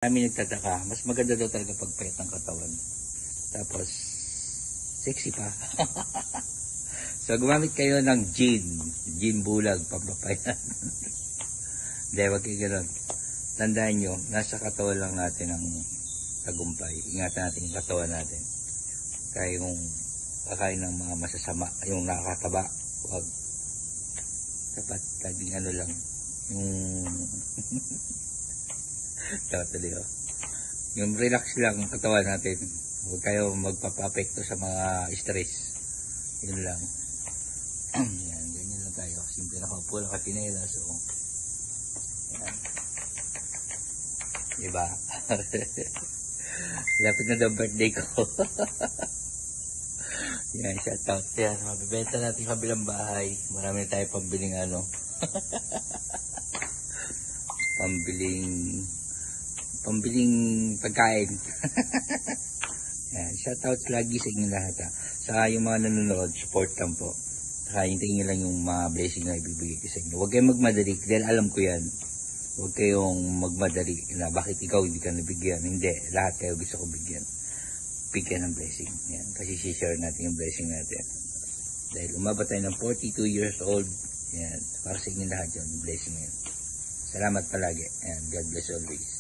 Kami nagtataka, mas maganda daw talaga pagpayat ng katawan. Tapos, sexy pa. So, gumamit kayo ng gin bulag, pampapayat. Hindi, wag kayo ganun. Tandaan nyo, nasa katawan lang natin ang tagumpay. Ingatan natin yung katawan natin. Kaya yung kakain ng mga masasama, yung nakakataba, wag. Dapat laging ano lang, yung totally, oh. Yung relax lang ang katawan natin. Huwag kayo magpapapekto sa mga stress. Yun lang. Yan, ganyan lang tayo. Simple na kaupo lang katinela. So, yan. Diba? Lapit na daw birthday ko. Yan, shout out. Yan, mabibenta natin kabilang bahay. Marami na tayo pambiling ano. pambiling pagkain. Yan, shoutouts lagi sa inyo lahat ha. Saka yung mga nanonood, support lang po. Saka hintayin nyo lang yung mga blessing na ibibigay ko sa inyo. Huwag kayong magmadali dahil alam ko yan. Huwag kayong magmadali na bakit ikaw hindi ka nabigyan. Hindi, lahat kayo gusto ko bigyan. Bigyan ng blessing. Yan, kasi share natin yung blessing natin. Dahil umabot tayo ng 42 years old. Yan, para sa inyo lahat yun, blessing yun. Salamat palagi. And God bless always.